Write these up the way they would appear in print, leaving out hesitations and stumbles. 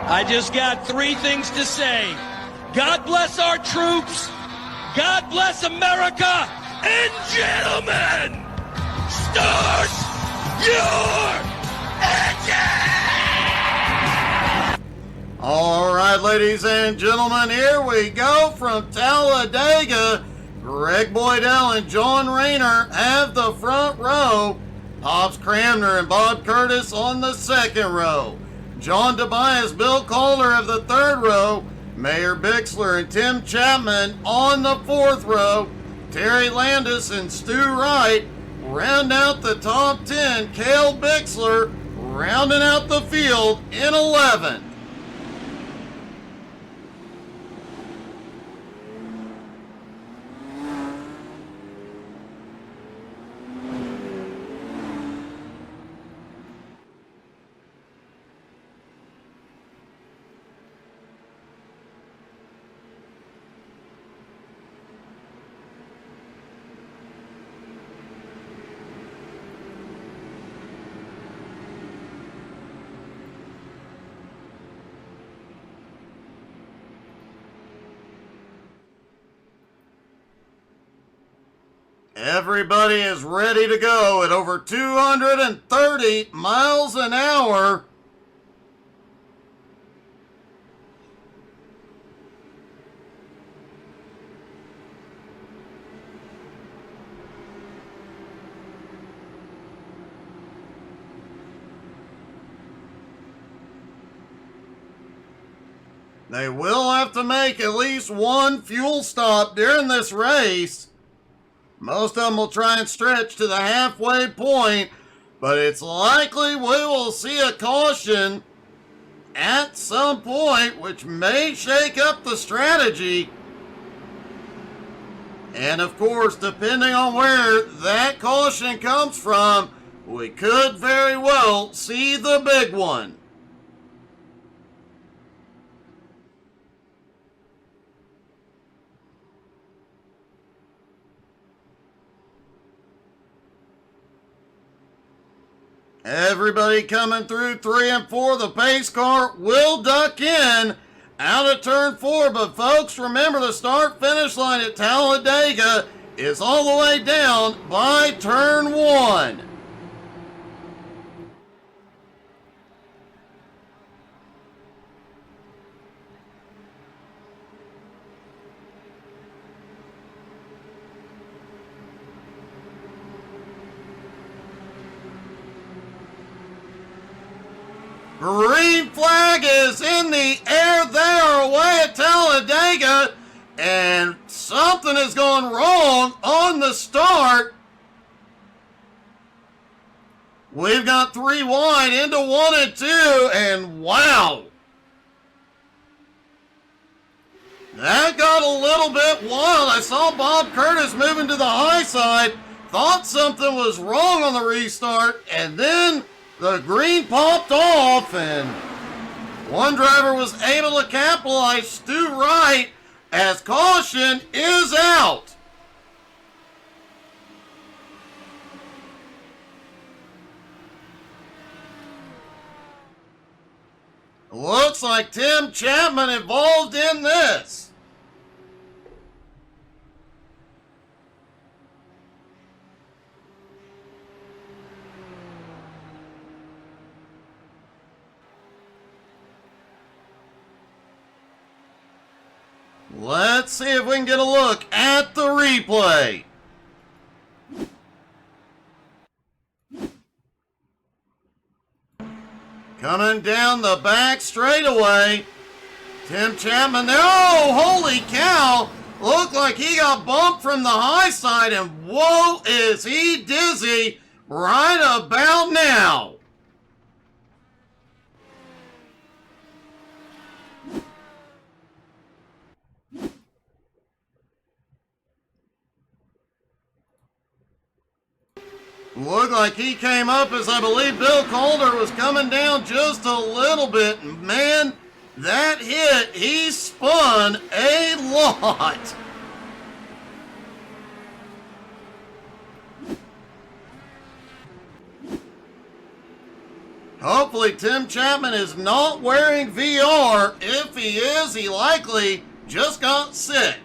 I just got three things to say. God bless our troops. God bless America. And gentlemen, start your engine! All right, ladies and gentlemen, here we go from Talladega. Greg Boydell and John Rayner have the front row. Pops Cramner and Bob Curtis on the second row. John Tobias, Bill Calder of the third row. Mayor Bixler and Tim Chapman on the fourth row. Terry Landis and Stu Wright round out the top 10. Cale Bixler rounding out the field in 11th. Everybody is ready to go at over 230 miles an hour. They will have to make at least one fuel stop during this race. Most of them will try and stretch to the halfway point, but it's likely we will see a caution at some point, which may shake up the strategy. And of course, depending on where that caution comes from, we could very well see the big one. Everybody coming through 3 and 4. The pace car will duck in out of turn 4. But folks, remember the start-finish line at Talladega is all the way down by turn 1. Green flag is in the air. They are away at Talladega, and something is going wrong on the start. We've got 3 wide into 1 and 2, and wow. That got a little bit wild. I saw Bob Curtis moving to the high side, thought something was wrong on the restart, and then the green popped off, and one driver was able to capitalize. Stu Wright, as caution is out. Looks like Tim Chapman involved in this. Let's see if we can get a look at the replay. Coming down the back straightaway, Tim Chapman there. Oh, holy cow. Looked like he got bumped from the high side, and whoa, is he dizzy right about now. Looked like he came up as I believe Bill Calder was coming down just a little bit. Man, that hit, he spun a lot. Hopefully Tim Chapman is not wearing VR. If he is, he likely just got sick.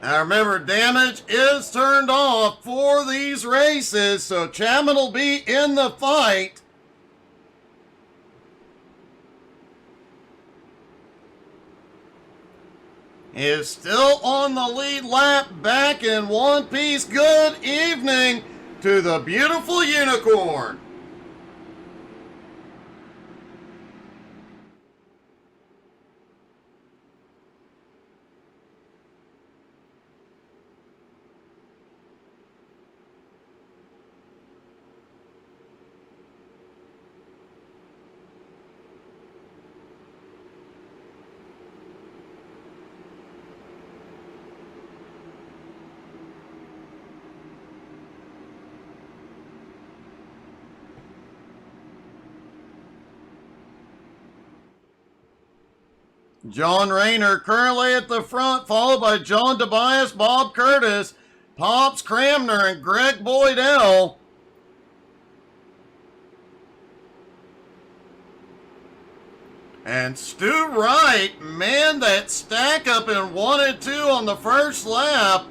Now remember, damage is turned off for these races, so Chapman will be in the fight. He is still on the lead lap, back in one piece. Good evening to the beautiful unicorn. John Rayner currently at the front, followed by John Tobias, Bob Curtis, Pops Cramner, and Greg Boydell. And Stu Wright, man, that stack up in 1 and 2 on the first lap.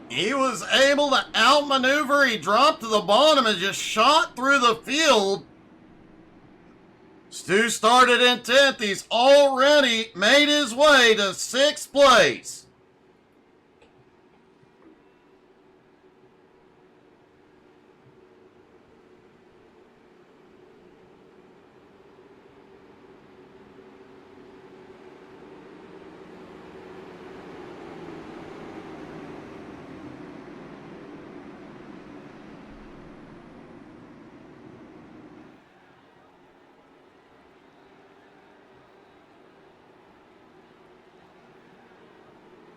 He was able to outmaneuver. He dropped to the bottom and just shot through the field. Stu started in 10th. He's already made his way to 6th place.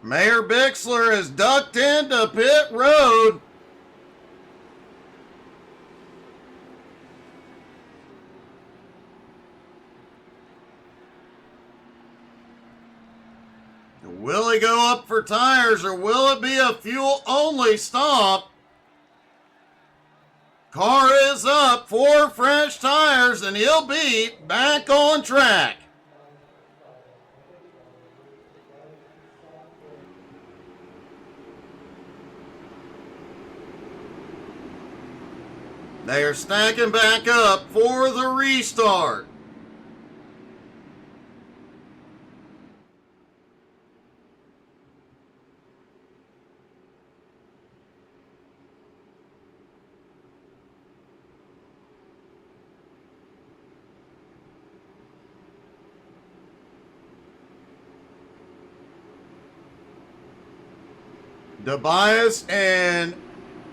Mayor Bixler is ducked into pit road. Will he go up for tires, or will it be a fuel-only stop? Car is up for fresh tires, and he'll be back on track. They are stacking back up for the restart. Tobias and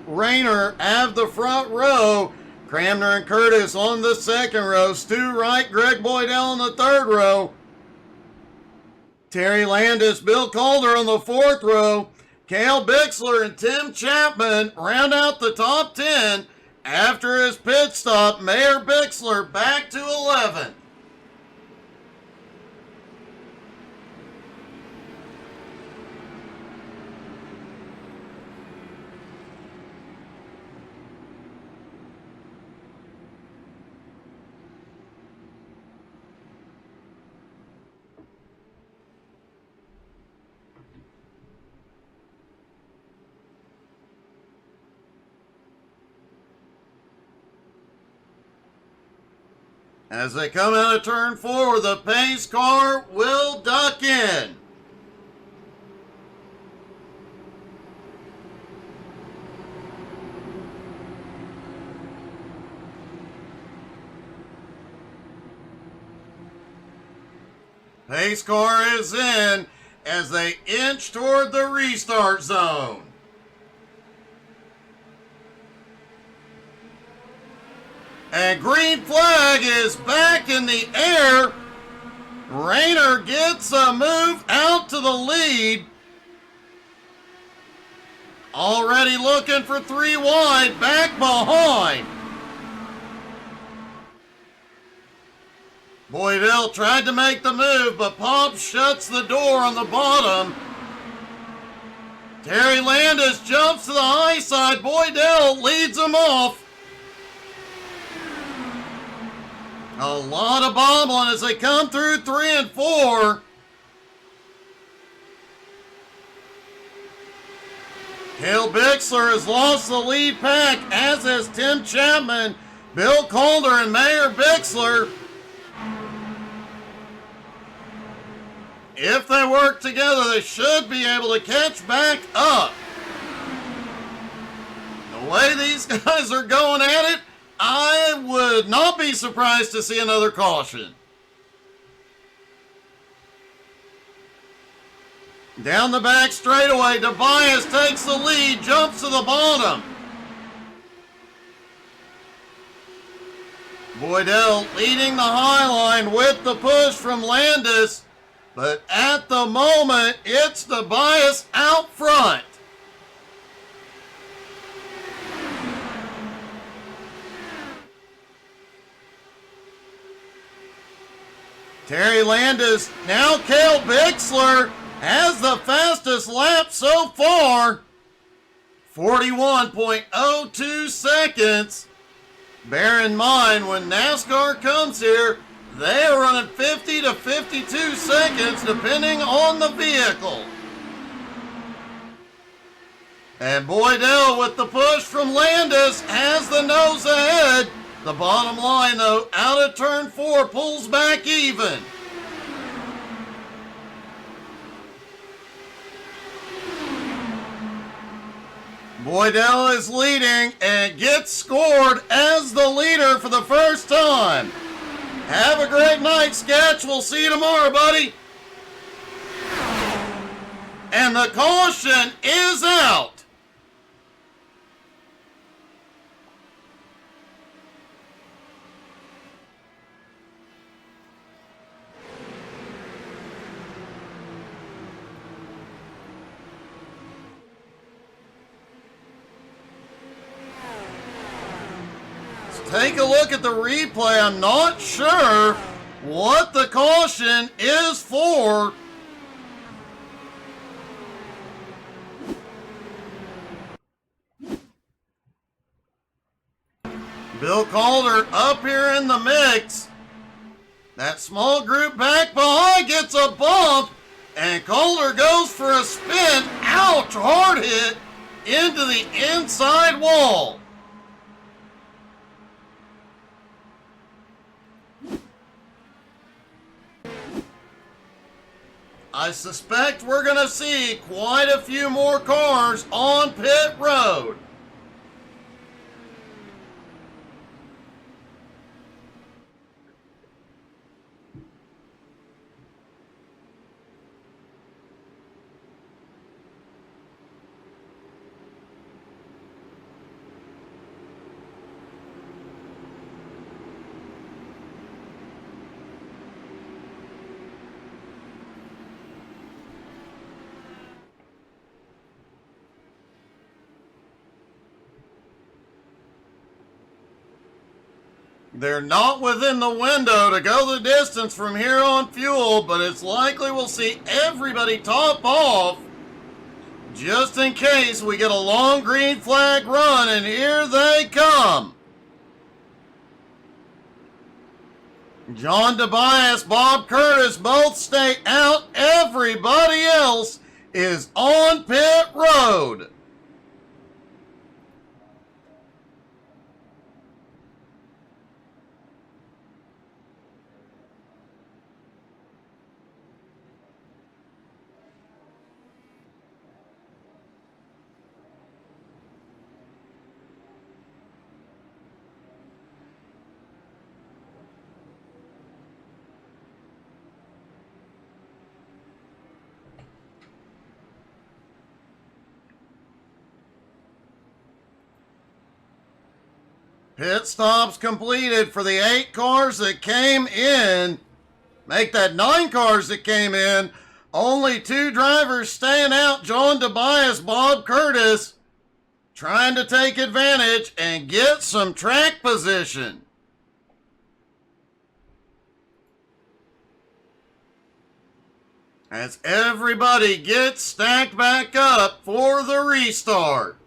Rayner have the front row. Cramner and Curtis on the second row. Stu Wright, Greg Boydell on the third row. Terry Landis, Bill Calder on the fourth row. Cale Bixler and Tim Chapman round out the top 10 after his pit stop. Mayor Bixler back to 11th. As they come out of turn 4, the pace car will duck in. Pace car is in as they inch toward the restart zone. And green flag is back in the air Rayner gets a move out to the lead. Already looking for 3 wide, back behind. Boydell tried to make the move, but Pop shuts the door on the bottom. Terry Landis jumps to the high side. Boydell leads him off. A lot of bobbling as they come through 3 and 4. Cale Bixler has lost the lead pack, as has Tim Chapman, Bill Calder, and Mayor Bixler. If they work together, they should be able to catch back up. The way these guys are going at it, I would not be surprised to see another caution. Down the back straightaway, Tobias takes the lead, jumps to the bottom. Boydell leading the high line with the push from Landis, but at the moment, it's Tobias out front. Terry Landis, now Cale Bixler, has the fastest lap so far. 41.02 seconds. Bear in mind, when NASCAR comes here, they are running 50 to 52 seconds depending on the vehicle. And Boydell with the push from Landis has the nose ahead. The bottom line, though, out of turn 4, pulls back even. Boydell is leading and gets scored as the leader for the first time. Have a great night, Sketch. We'll see you tomorrow, buddy. And the caution is out. Take a look at the replay. I'm not sure what the caution is for. Bill Calder up here in the mix. That small group back behind gets a bump, and Calder goes for a spin. Ouch, hard hit into the inside wall. I suspect we're going to see quite a few more cars on pit road. They're not within the window to go the distance from here on fuel, but it's likely we'll see everybody top off just in case we get a long green flag run, and here they come. John Tobias, Bob Curtis both stay out. Everybody else is on pit road. Pit stops completed for the 8 cars that came in. make that 9 cars that came in. Only 2 drivers staying out. John Tobias, Bob Curtis, trying to take advantage and get some track position. As everybody gets stacked back up for the restart.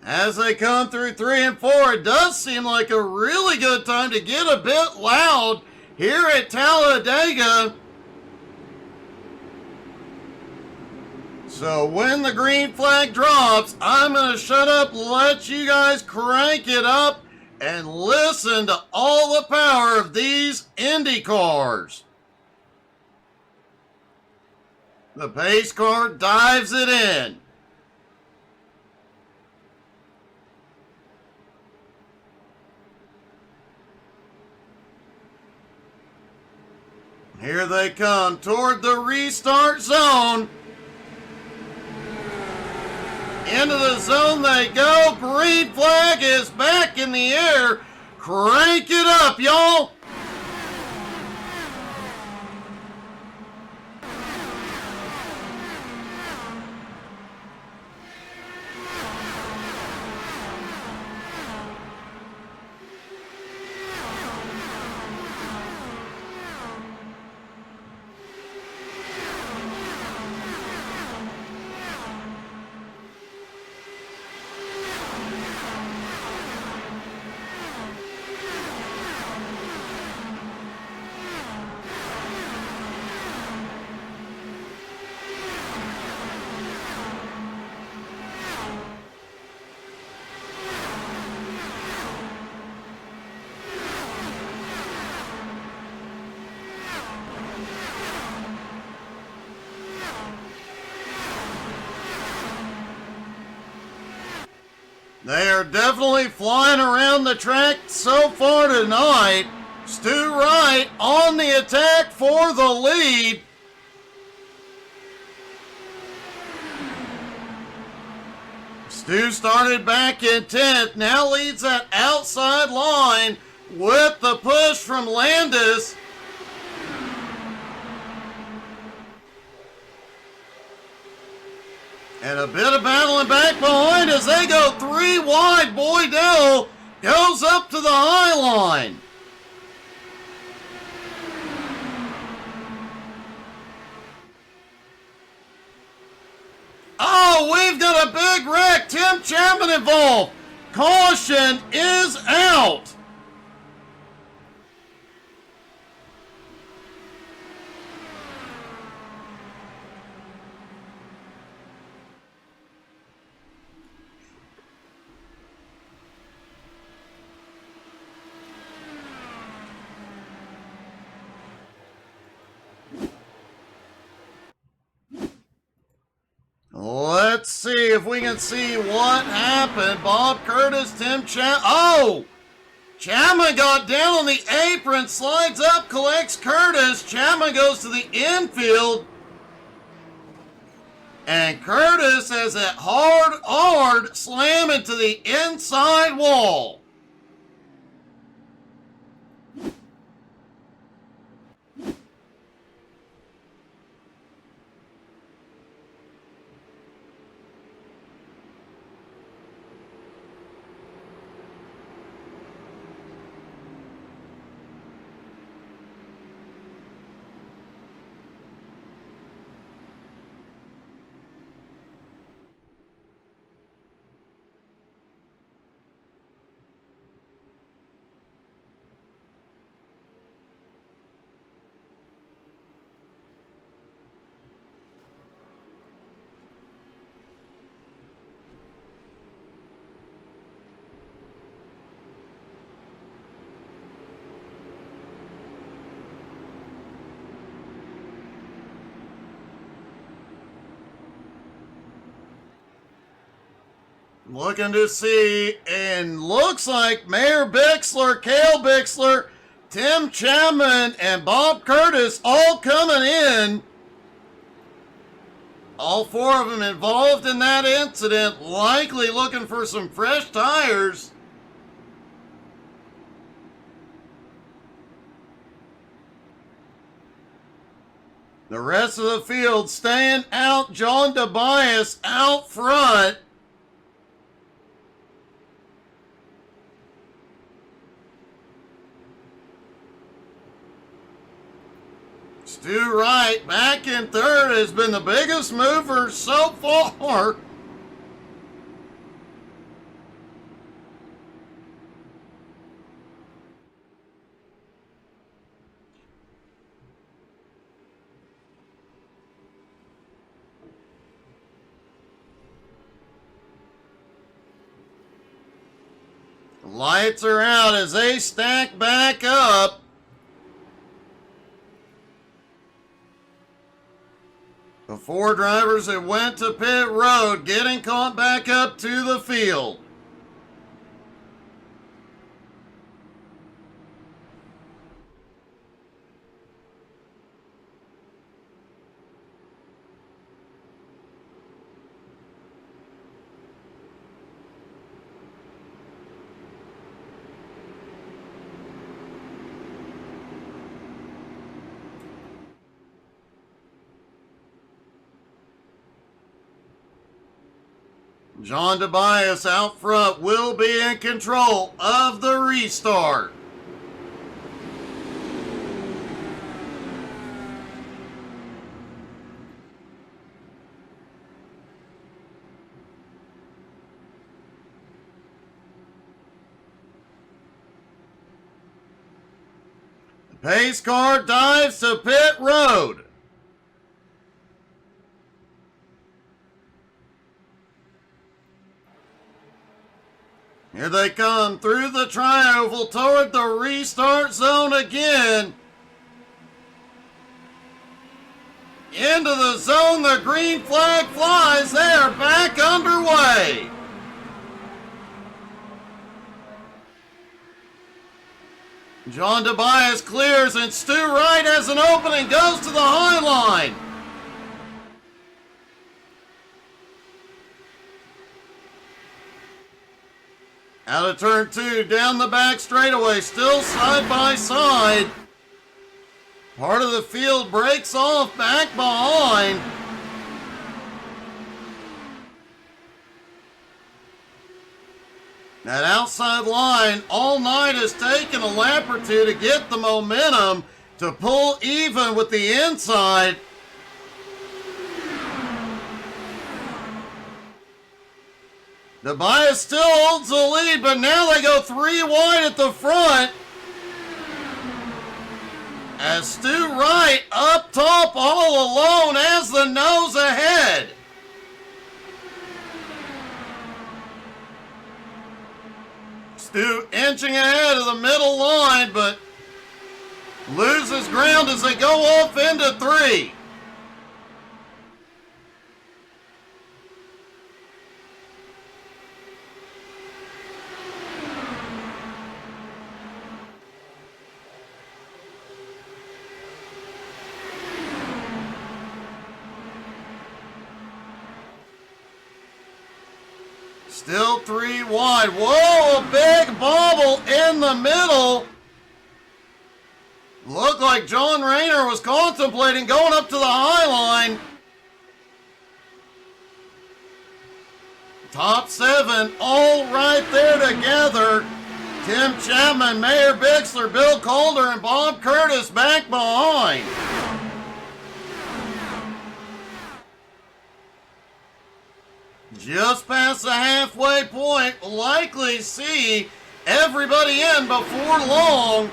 As they come through 3 and 4, it does seem like a really good time to get a bit loud here at Talladega. So when the green flag drops, I'm going to shut up, let you guys crank it up, and listen to all the power of these Indy cars. The pace car dives it in. Here they come toward the restart zone. Into the zone they go. Green flag is back in the air. Crank it up, y'all. They are definitely flying around the track so far tonight. Stu Wright on the attack for the lead. Stu started back in 10th, now leads that outside line with the push from Landis. And a bit of battling back behind as they go 3 wide. Boydell goes up to the high line. Oh, we've got a big wreck. Tim Chapman involved. Caution is out. Let's see if we can see what happened. Bob Curtis, Tim Chapman. Oh! Chapman got down on the apron, slides up, collects Curtis. Chapman goes to the infield. And Curtis has that hard slam into the inside wall. Looking to see, and looks like Mayor Bixler, Cale Bixler, Tim Chapman, and Bob Curtis all coming in. All four of them involved in that incident, likely looking for some fresh tires. The rest of the field staying out. John Tobias out front. Stu Wright back in third has been the biggest mover so far. Lights are out as they stack back up. The four drivers that went to pit road getting caught back up to the field. John Tobias out front will be in control of the restart. The pace car dives to pit road. Here they come through the tri-oval toward the restart zone again. Into the zone, the green flag flies. They are back underway. John Tobias clears and Stu Wright has an opening, goes to the high line. Out of turn two, down the back straightaway, still side by side. Part of the field breaks off back behind. That outside line all night has taken a lap or two to get the momentum to pull even with the inside. Tobias still holds the lead, but now they go three wide at the front. As Stu Wright up top all alone as the nose ahead. Stu inching ahead of the middle line, but loses ground as they go off into three. Still three wide. Whoa, a big bobble in the middle. Looked like John Rayner was contemplating going up to the high line. Top seven all right there together. Tim Chapman, Mayor Bixler, Bill Calder, and Bob Curtis back behind. Just past the halfway point, we'll likely see everybody in before long,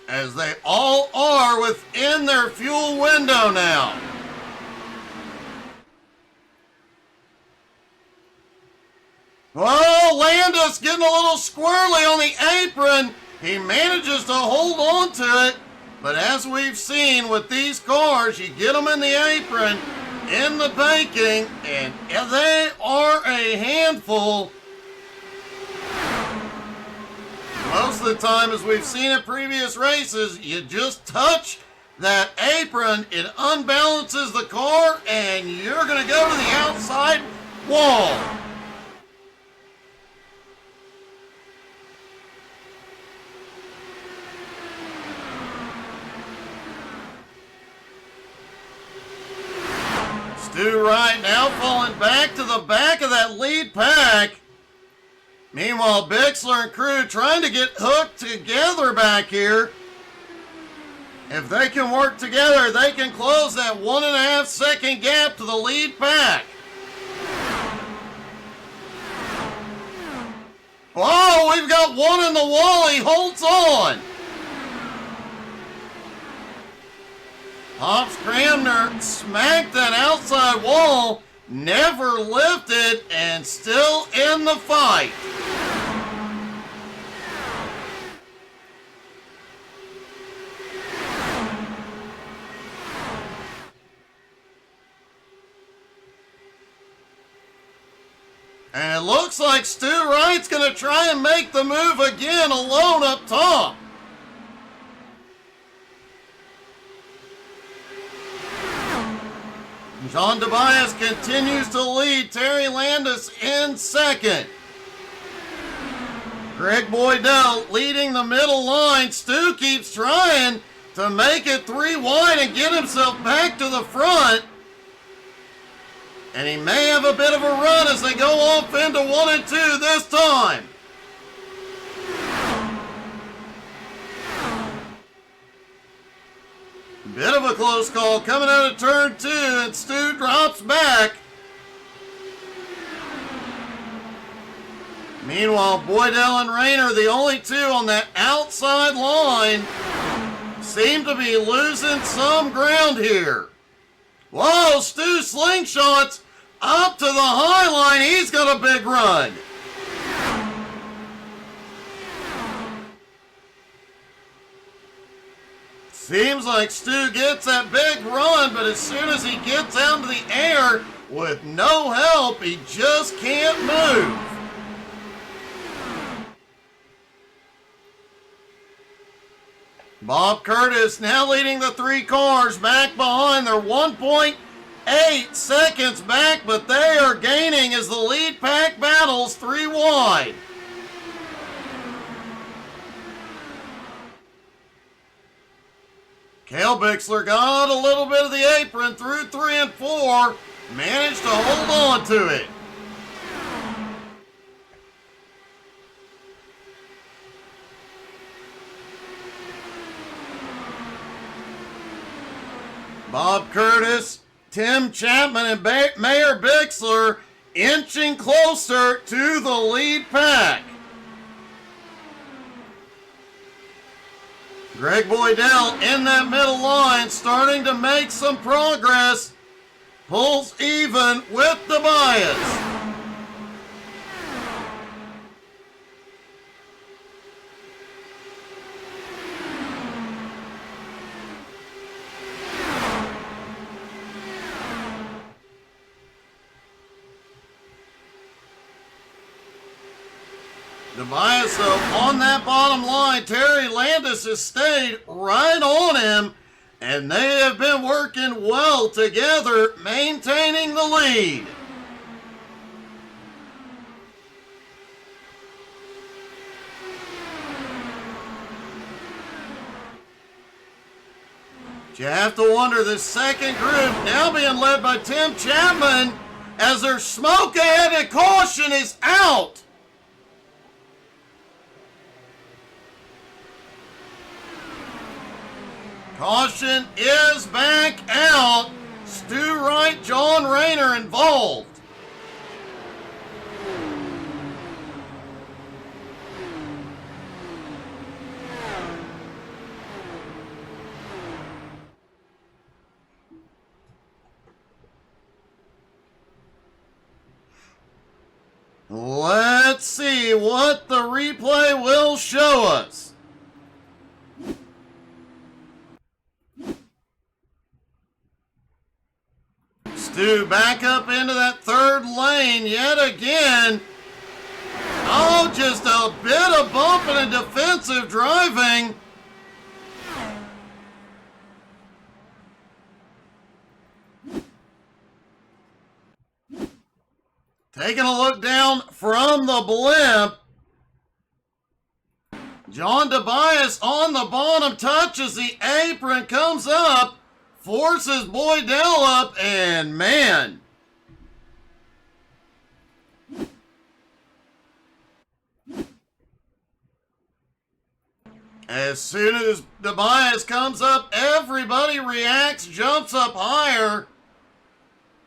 as they all are within their fuel window now. Oh, Landis getting a little squirrely on the apron. He manages to hold on to it, but as we've seen with these cars, you get them in the apron, in the banking, and they are a handful. Most of the time, as we've seen in previous races, you just touch that apron, it unbalances the car, and you're going to go to the outside wall. Stu Wright now falling back to the back of that lead pack. Meanwhile, Bixler and crew trying to get hooked together back here. If they can work together, they can close that 1.5 second gap to the lead pack. Oh, we've got one in the wall. He holds on. Hobbs Cramner smacked that outside wall, never lifted, and still in the fight. And it looks like Stu Wright's going to try and make the move again alone up top. John Tobias continues to lead. Terry Landis in second. Greg Boydell leading the middle line. Stu keeps trying to make it 3 wide and get himself back to the front. And he may have a bit of a run as they go off into 1 and 2 this time. Bit of a close call coming out of turn 2, and Stu drops back. Meanwhile, Boydell and Rayner, the only two on that outside line, seem to be losing some ground here. Whoa, Stu slingshots up to the high line. He's got a big run. Seems like Stu gets that big run, but as soon as he gets out into the air with no help, he just can't move. Bob Curtis now leading the 3 cars back behind. They're 1.8 seconds back, but they are gaining as the lead pack battles 3 wide. Cale Bixler got a little bit of the apron through 3 and 4, managed to hold on to it. Bob Curtis, Tim Chapman, and Mayor Bixler inching closer to the lead pack. Greg Boydell in that middle line, starting to make some progress. Pulls even with Tobias. Tobias, though, on that bottom line, Terry Landis has stayed right on him, and they have been working well together, maintaining the lead. You have to wonder, this second group now being led by Tim Chapman, as their smoke ahead and caution is out. Caution is back out. Stu Wright, John Rayner involved. Let's see what the replay will show us. Stu back up into that third lane yet again. Oh, just a bit of bumping and defensive driving. Taking a look down from the blimp. John Tobias on the bottom, touches the apron, comes up, forces Boydell up, and man. As soon as Tobias comes up, everybody reacts, jumps up higher.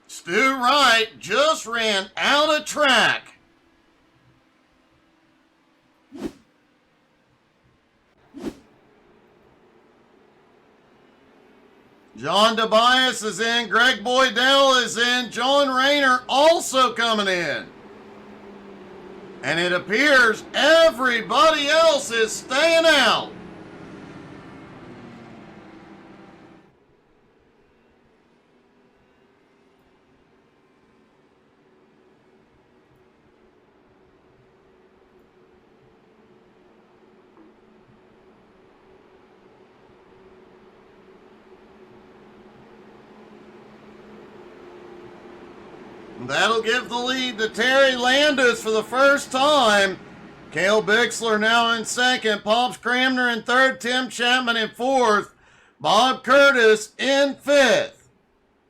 Stu Wright just ran out of track. John Tobias is in, Greg Boydell is in, John Rayner also coming in. And it appears everybody else is staying out. That'll give the lead to Terry Landis for the first time. Cale Bixler now in second. Pops Cramner in third. Tim Chapman in fourth. Bob Curtis in fifth.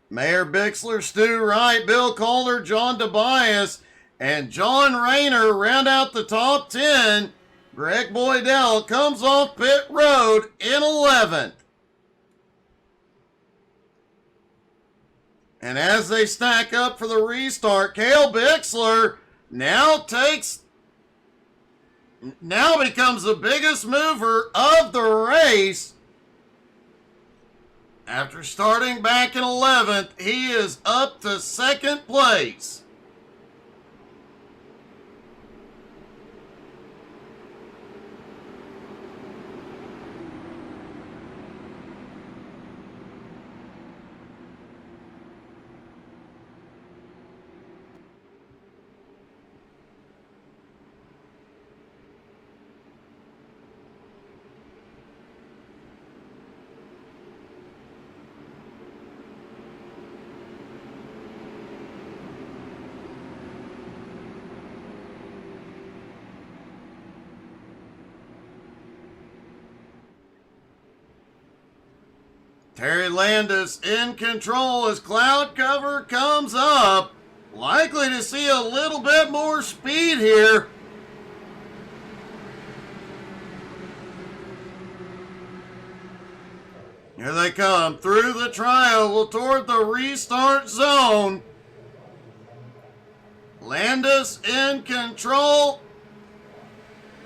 Mayor Bixler, Stu Wright, Bill Calder, John Tobias, and John Rayner round out the top 10. Greg Boydell comes off pit road in 11th. And as they stack up for the restart, Cale Bixler now becomes the biggest mover of the race. After starting back in 11th, he is up to second place. Terry Landis in control as cloud cover comes up. Likely to see a little bit more speed here. Here they come through the triangle toward the restart zone. Landis in control.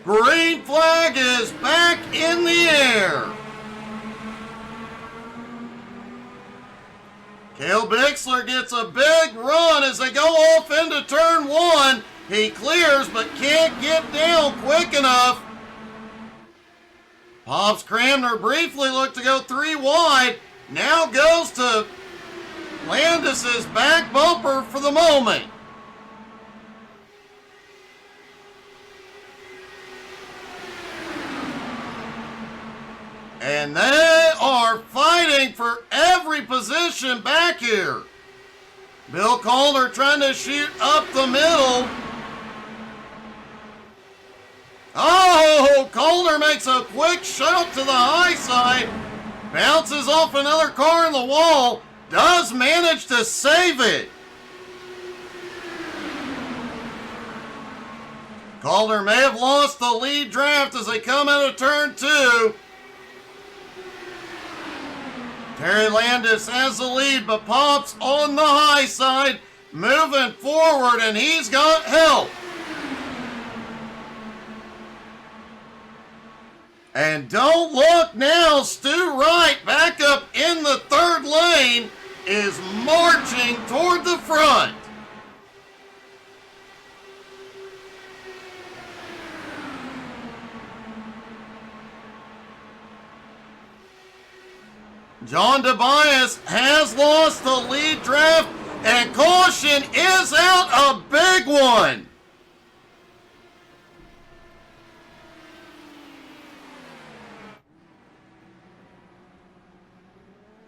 Green flag is back in the air. Cale Bixler gets a big run as they go off into turn one. He clears but can't get down quick enough. Pops Cramner briefly looked to go 3 wide. Now goes to Landis's back bumper for the moment. And they are fighting for every position back here. Bill Calder trying to shoot up the middle. Oh, Calder makes a quick shot to the high side. Bounces off another car in the wall. Does manage to save it. Calder may have lost the lead draft as they come out of turn 2. Terry Landis has the lead, but Pops on the high side, moving forward, and he's got help. And don't look now, Stu Wright, back up in the third lane, is marching toward the front. John Tobias has lost the lead draft, And caution is out, a big one.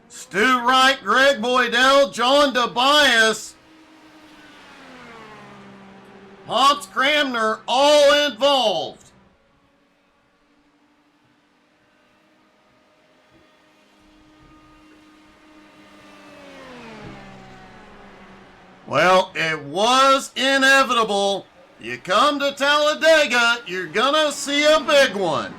Stu Wright, Greg Boydell, John DeBias, Hobbs Cramner, all involved. Well, it was inevitable. You come to Talladega, you're gonna see a big one.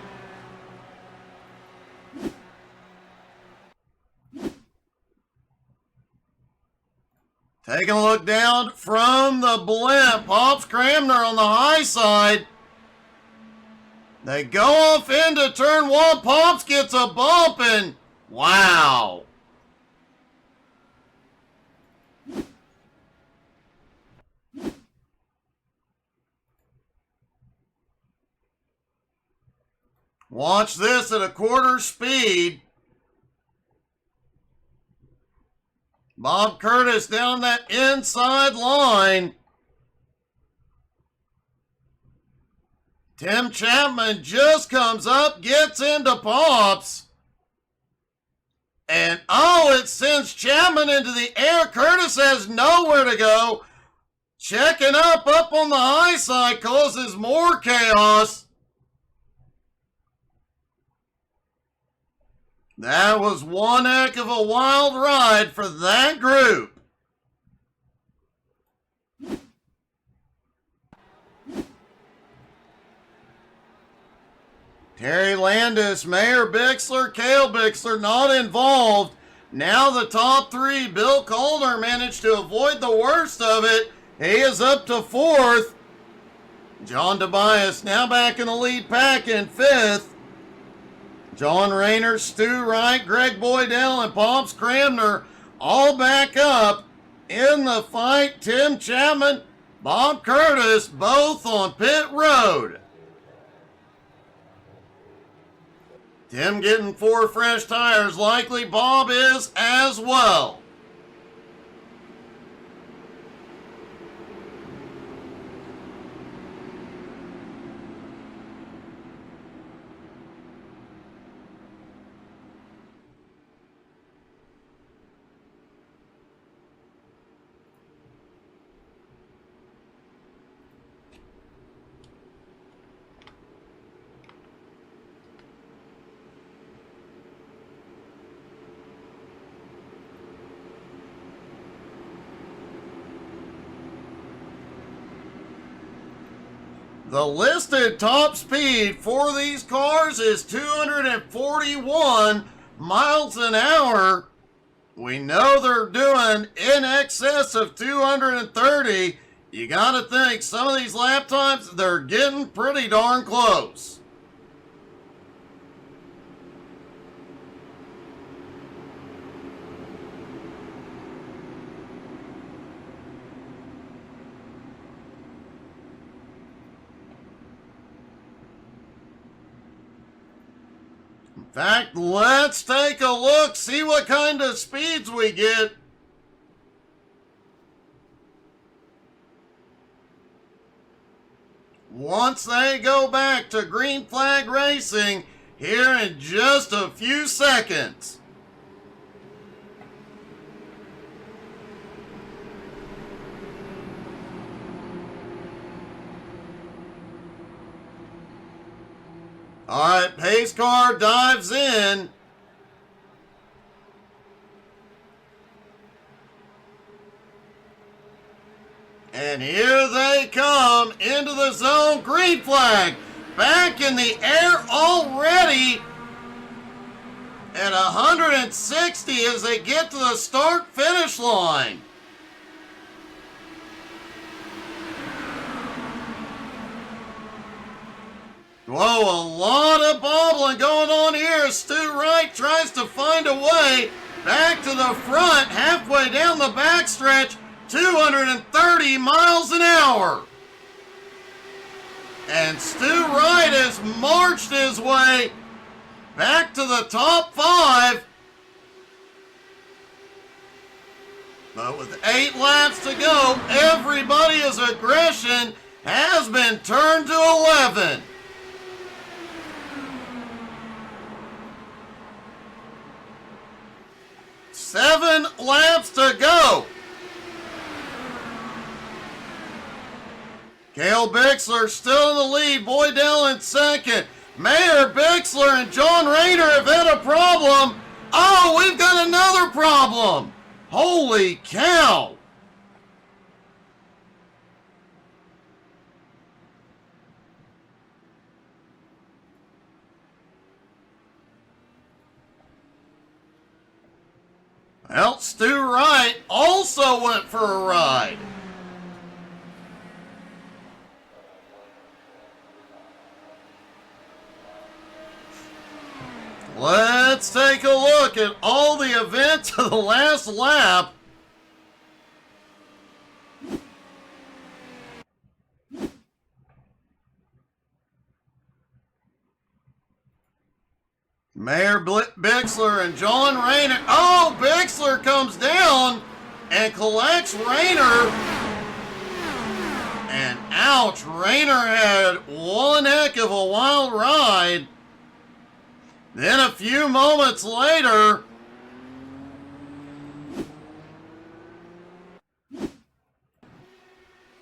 Taking a look down from the blimp, Hobbs Cramner on the high side. They go off into turn one. Pops gets a bump and wow. Watch this at a quarter speed. Bob Curtis down that inside line. Tim Chapman just comes up, gets into Pops. And oh, it sends Chapman into the air. Curtis has nowhere to go. Checking up on the high side causes more chaos. That was one heck of a wild ride for that group. Terry Landis, Mayor Bixler, Cale Bixler not involved. Now the top three. Bill Calder managed to avoid the worst of it. He is up to fourth. John DeBias now back in the lead pack in fifth. John Rayner, Stu Wright, Greg Boydell, and Pops Cramner all back up in the fight. Tim Chapman, Bob Curtis, both on pit road. Tim getting 4 fresh tires, likely Bob is as well. The listed top speed for these cars is 241 miles an hour. We know they're doing in excess of 230. You gotta think some of these lap times, they're getting pretty darn close. In fact, let's take a look, see what kind of speeds we get. Once they go back to green flag racing here in just a few seconds. All right, pace car dives in. And here they come into the zone. Green flag back in the air already at 160 as they get to the start-finish line. Whoa, a lot of bobbling going on here. Stu Wright tries to find a way back to the front, halfway down the backstretch, 230 miles an hour. And Stu Wright has marched his way back to the top 5. But with 8 laps to go, everybody's aggression has been turned to 11. Seven laps to go. Cale Bixler still in the lead. Boydell in second. Mayor Bixler and John Rayner have had a problem. Oh, we've got another problem. Holy cow. Well, Stu Wright also went for a ride. Let's take a look at all the events of the last lap. Mayor Bixler and John Rayner. Oh, Bixler comes down and collects Rayner. And ouch, Rayner had one heck of a wild ride. Then a few moments later,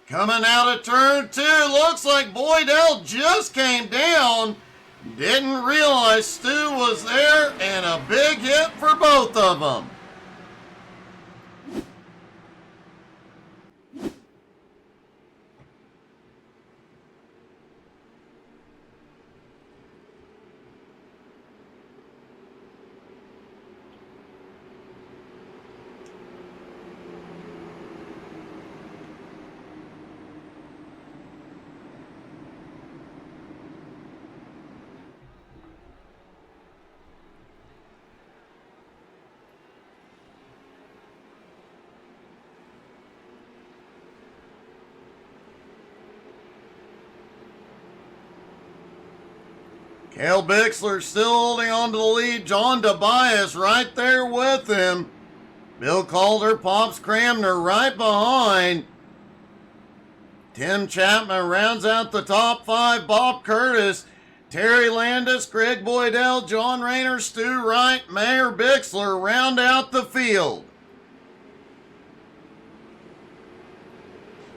coming out of turn 2, looks like Boydell just came down. Didn't realize Stu was there, and a big hit for both of them. Cale Bixler still holding on to the lead. John Tobias right there with him. Bill Calder, Pops Cramner right behind. Tim Chapman rounds out the top 5. Bob Curtis, Terry Landis, Greg Boydell, John Rayner, Stu Wright, Mayor Bixler round out the field.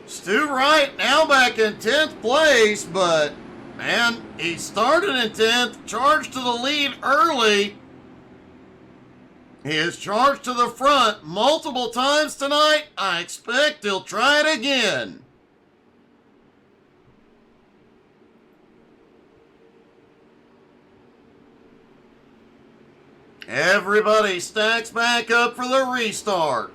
Stu Wright now back in 10th place, but man, he started in 10th, charged to the lead early. He is charged to the front multiple times tonight. I expect he'll try it again. Everybody stacks back up for the restart.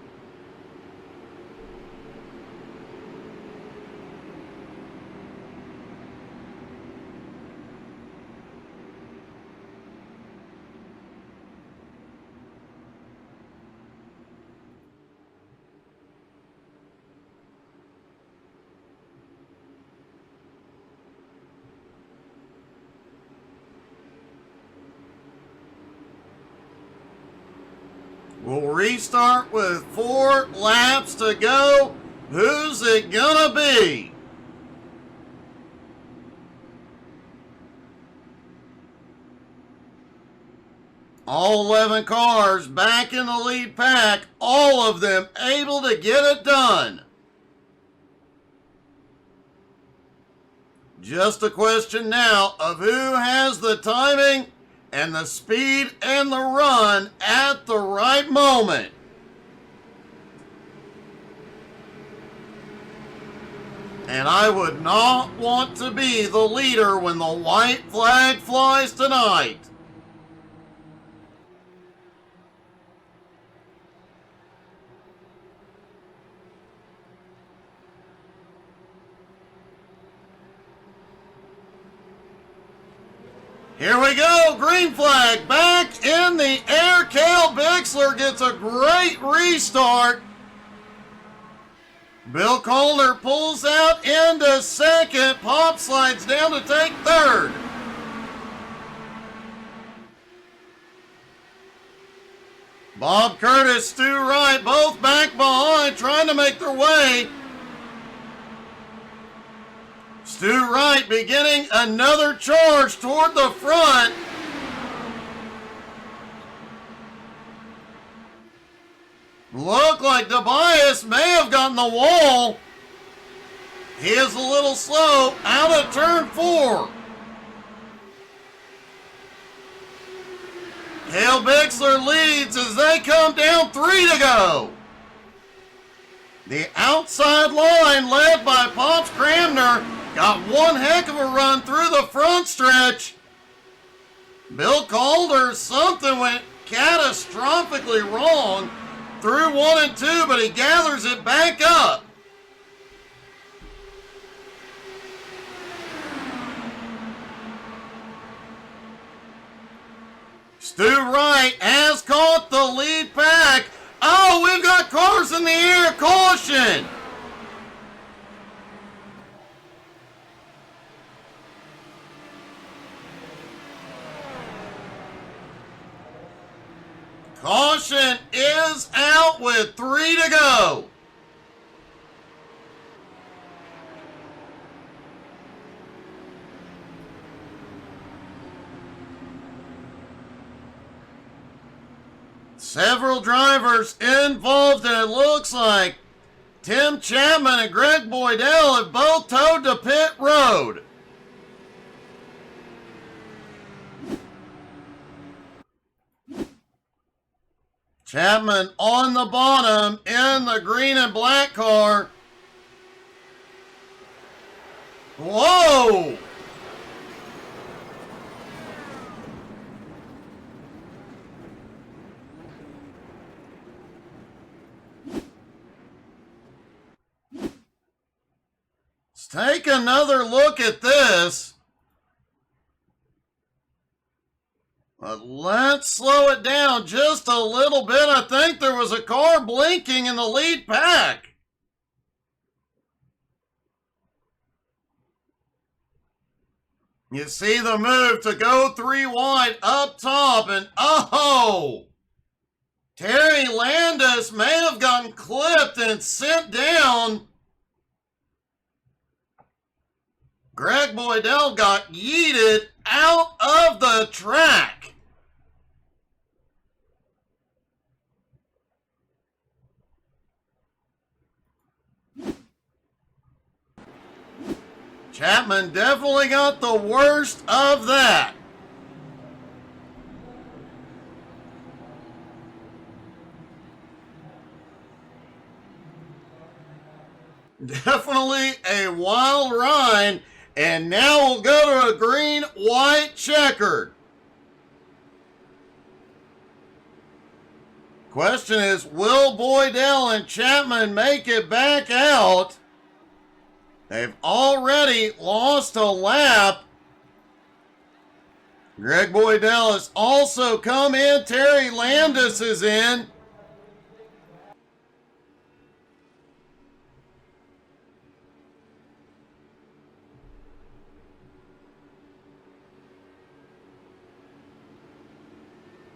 We'll restart with 4 laps to go. Who's it gonna be? All 11 cars back in the lead pack, all of them able to get it done. Just a question now of who has the timing and the speed and the run at the right moment. And I would not want to be the leader when the white flag flies tonight. Here we go, green flag back in the air. Cale Bixler gets a great restart. Bill Calder pulls out into second. Pop slides down to take third. Bob Curtis, Stu Wright, both back behind, trying to make their way. Stu Wright beginning another charge toward the front. Look like Tobias may have gotten the wall. He is a little slow out of turn 4. Cale Bixler leads as they come down 3 to go. The outside line led by Pops Cramner got one heck of a run through the front stretch. Bill Calder, something went catastrophically wrong through 1 and 2, but he gathers it back up. Stu Wright has caught the lead pack. Oh, we've got cars in the air. Caution! Caution is out with 3 to go. Several drivers involved, and it looks like Tim Chapman and Greg Boydell have both towed to pit road. Chapman on the bottom in the green and black car. Whoa! Let's take another look at this. But let's slow it down just a little bit. I think there was a car blinking in the lead pack. You see the move to go 3 wide up top, and oh! Terry Landis may have gotten clipped and sent down. Greg Boydell got yeeted out of the track. Chapman definitely got the worst of that. Definitely a wild ride. And now we'll go to a green, white, checkered. Question is, will Boydell and Chapman make it back out? They've already lost a lap. Greg Boydell has also come in. Terry Landis is in.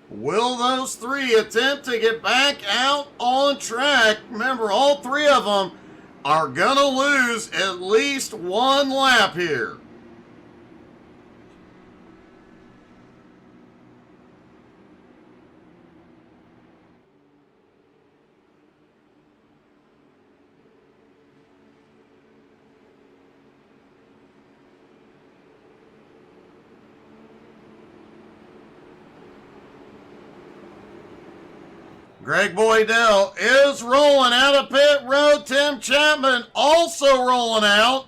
Will those 3 attempt to get back out on track? Remember, all 3 of them are going to lose at least 1 lap here. Greg Boydell is rolling out of pit road. Tim Chapman also rolling out.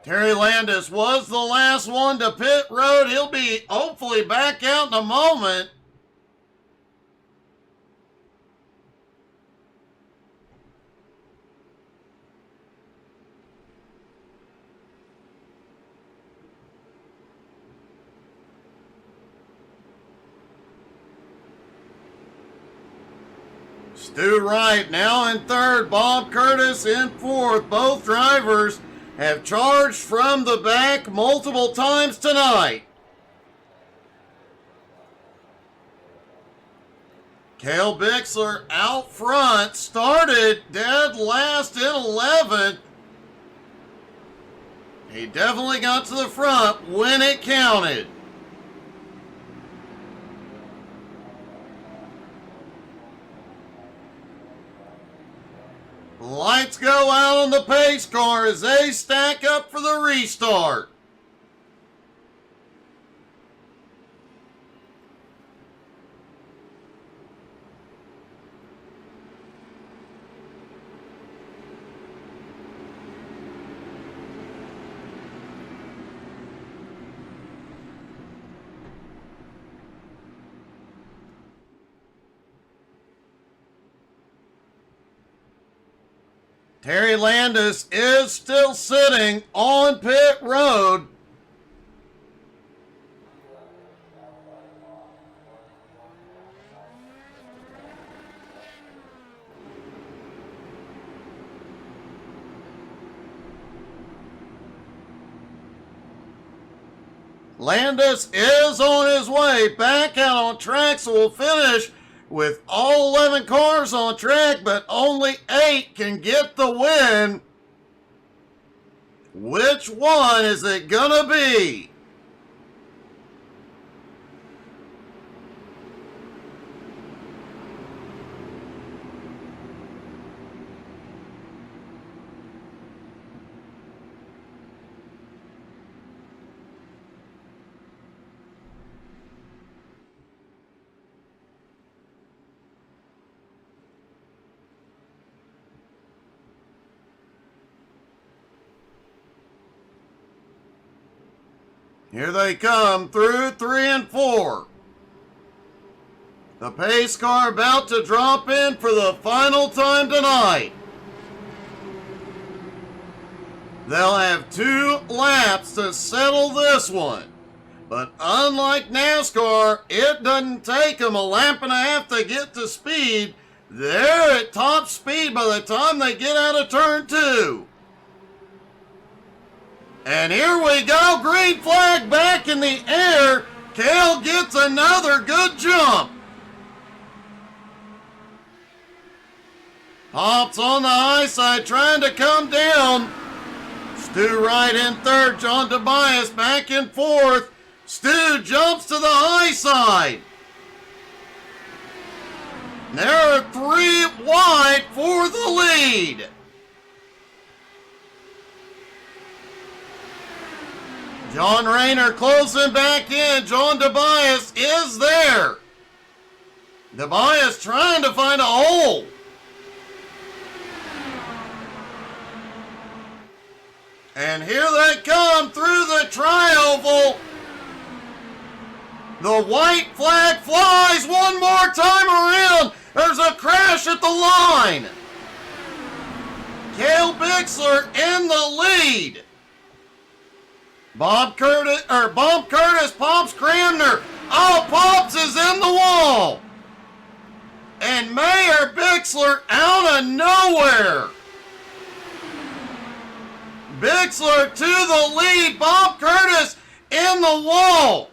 Terry Landis was the last one to pit road. He'll be hopefully back out in a moment. Stu Wright now in 3rd, Bob Curtis in 4th. Both drivers have charged from the back multiple times tonight. Cale Bixler out front, started dead last in 11th. He definitely got to the front when it counted. Lights go out on the pace car as they stack up for the restart. Terry Landis is still sitting on pit road. Landis is on his way back out on track, so we'll finish with all 11 cars on track, but only 8 can get the win. Which one is it gonna be? Here they come through 3 and 4. The pace car about to drop in for the final time tonight. They'll have 2 laps to settle this one. But unlike NASCAR, it doesn't take them a lap and a half to get to speed. They're at top speed by the time they get out of turn 2. And here we go, green flag back in the air. Cale gets another good jump. Pops on the high side trying to come down. Stu Wright in third, John Tobias back in fourth. Stu jumps to the high side. There are 3 wide for the lead. John Rayner closing back in. John Tobias is there. Tobias trying to find a hole. And here they come through the tri-oval. The white flag flies one more time around. There's a crash at the line. Cale Bixler in the lead. Bob Curtis, Pops Cramner. Oh, Pops is in the wall. And Mayor Bixler out of nowhere. Bixler to the lead. Bob Curtis in the wall.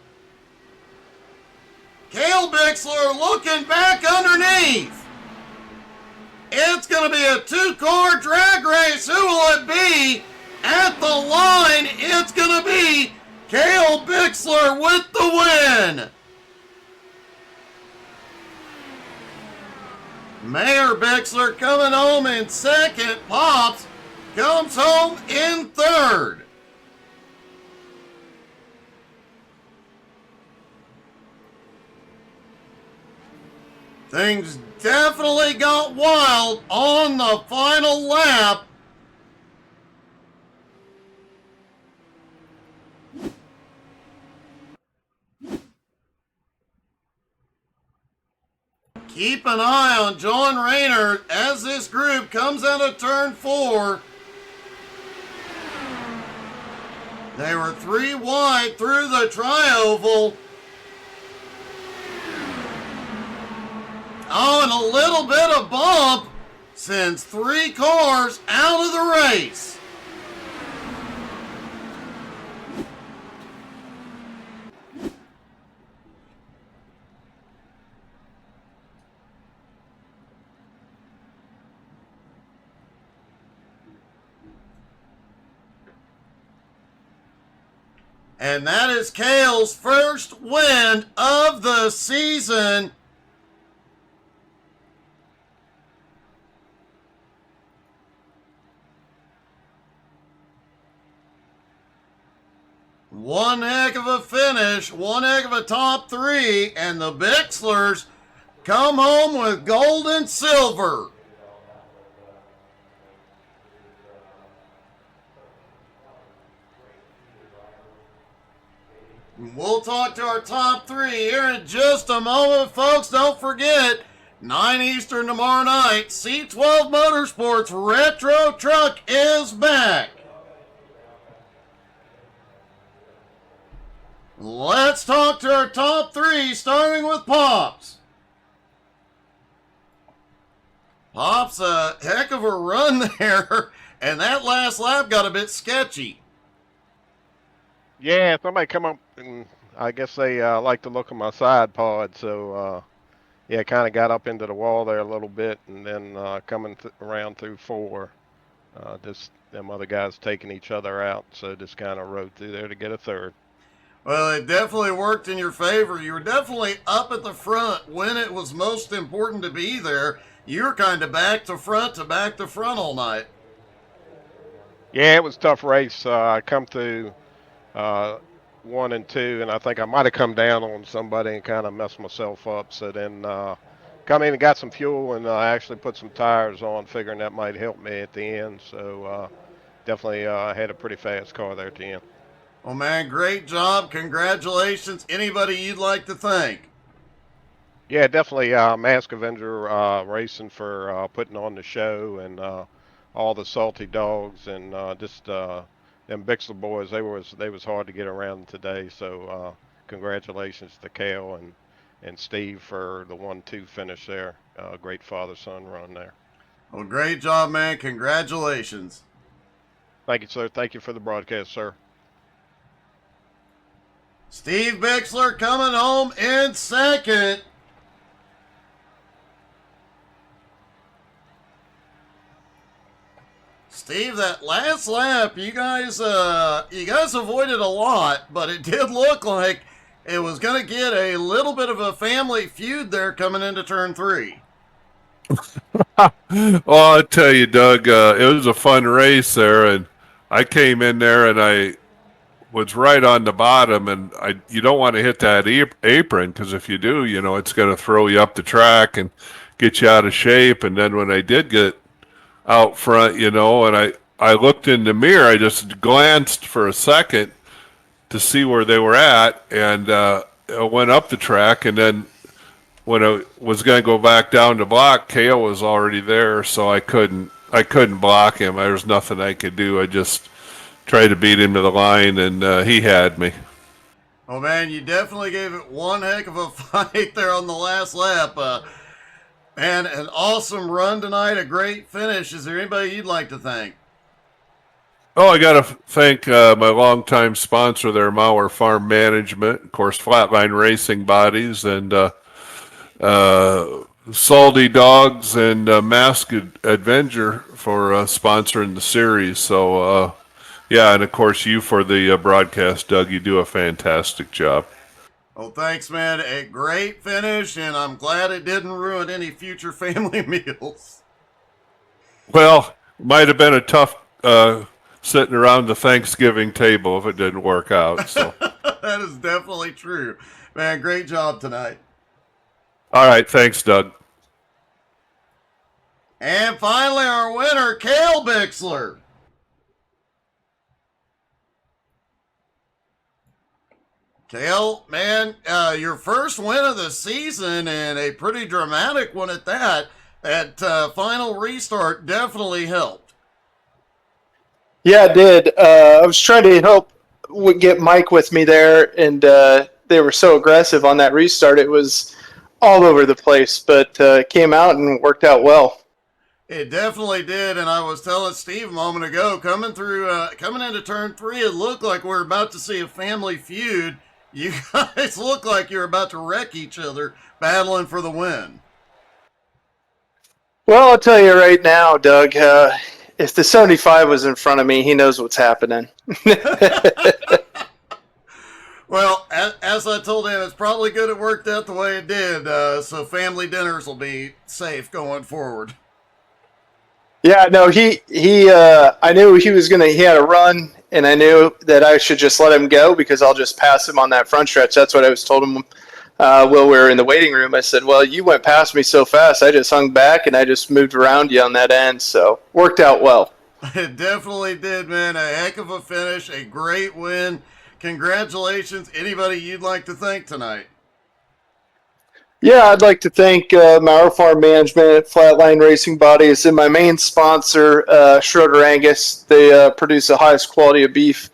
Cale Bixler looking back underneath. It's going to be a 2-car drag race. Who will it be? At the line, it's going to be Cale Bixler with the win. Mayor Bixler coming home in second. Pops comes home in third. Things definitely got wild on the final lap. Keep an eye on John Rayner as this group comes out of turn 4. They were 3 wide through the tri-oval. Oh, and a little bit of bump sends 3 cars out of the race. And that is Cale's first win of the season. One heck of a finish, one heck of a top three, and the Bixlers come home with gold and silver. We'll talk to our top three here in just a moment, folks. Don't forget, 9 Eastern tomorrow night, C12 Motorsports Retro Truck is back. Let's talk to our top three, starting with Pops. Pops, a heck of a run there, and that last lap got a bit sketchy. Yeah, somebody come up, and I guess they like to look at my side pod, so yeah, kind of got up into the wall there a little bit, and then coming around through 4, just them other guys taking each other out, so just kind of rode through there to get a third. Well, it definitely worked in your favor. You were definitely up at the front when it was most important to be there. You were kind of back to front all night. Yeah, it was a tough race. I come through 1 and 2, and I think I might have come down on somebody and kind of messed myself up. So then come in and got some fuel, and I actually put some tires on, figuring that might help me at the end. So definitely had a pretty fast car there at the end. Well, man, great job. Congratulations. Anybody you'd like to thank? Yeah, definitely Mask Avenger Racing for putting on the show, and all the Salty Dogs, and just them Bixler boys. They was hard to get around today. So congratulations to Cale and Steve for the 1-2 finish there. Great father-son run there. Well, great job, man. Congratulations. Thank you, sir. Thank you for the broadcast, sir. Steve Bixler coming home in second. Steve, that last lap, you guys avoided a lot, but it did look like it was going to get a little bit of a family feud there coming into turn 3. Well, I'll tell you, Doug, it was a fun race there, and I came in there and I was right on the bottom, and you don't want to hit that apron, because if you do, it's going to throw you up the track and get you out of shape. And then when I did get out front, and I looked in the mirror, I just glanced for a second to see where they were at, and I went up the track, and then when I was going to go back down to block, Cale was already there, so I couldn't block him. There was nothing I could do. I just tried to beat him to the line, and he had me. Oh, man, you definitely gave it one heck of a fight there on the last lap. Man, an awesome run tonight, a great finish. Is there anybody you'd like to thank? Oh, I got to thank my longtime sponsor there, Mauer Farm Management, of course, Flatline Racing Bodies, and Salty Dogs, and Mask Adventure for sponsoring the series. So, yeah, and of course you for the broadcast, Doug. You do a fantastic job. Well, thanks, man. A great finish, and I'm glad it didn't ruin any future family meals. Well, might have been a tough sitting around the Thanksgiving table if it didn't work out. So that is definitely true. Man, great job tonight. All right, thanks, Doug. And finally, our winner, Cale Bixler. Cale, man, your first win of the season, and a pretty dramatic one at that. That final restart definitely helped. Yeah, it did. I was trying to help get Mike with me there, and they were so aggressive on that restart. It was all over the place, but came out and worked out well. It definitely did, and I was telling Steve a moment ago, coming into turn 3, it looked like we're about to see a family feud. You guys look like you're about to wreck each other, battling for the win. Well, I'll tell you right now, Doug, if the 75 was in front of me, he knows what's happening. Well, as I told him, it's probably good it worked out the way it did, so family dinners will be safe going forward. Yeah, no, I knew he had a run, and I knew that I should just let him go because I'll just pass him on that front stretch. That's what I was told him while we were in the waiting room. I said, well, you went past me so fast, I just hung back and I just moved around you on that end, so worked out well. It definitely did, man. A heck of a finish, a great win. Congratulations. Anybody you'd like to thank tonight? Yeah, I'd like to thank Mauer Farm Management, Flatline Racing Bodies, and my main sponsor, Schroeder Angus. They produce the highest quality of beef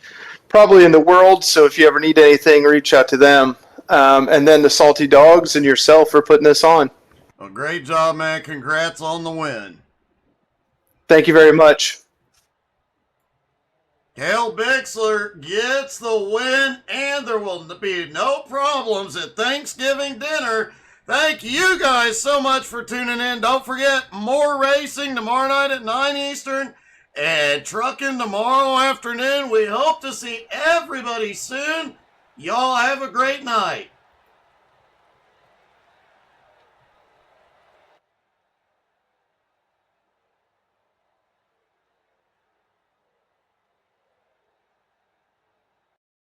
probably in the world, so if you ever need anything, reach out to them. And then the Salty Dogs and yourself for putting this on. Well, great job, man. Congrats on the win. Thank you very much. Cale Bixler gets the win, and there will be no problems at Thanksgiving dinner. Thank you guys so much for tuning in. Don't forget, more racing tomorrow night at 9 Eastern and trucking tomorrow afternoon. We hope to see everybody soon. Y'all have a great night.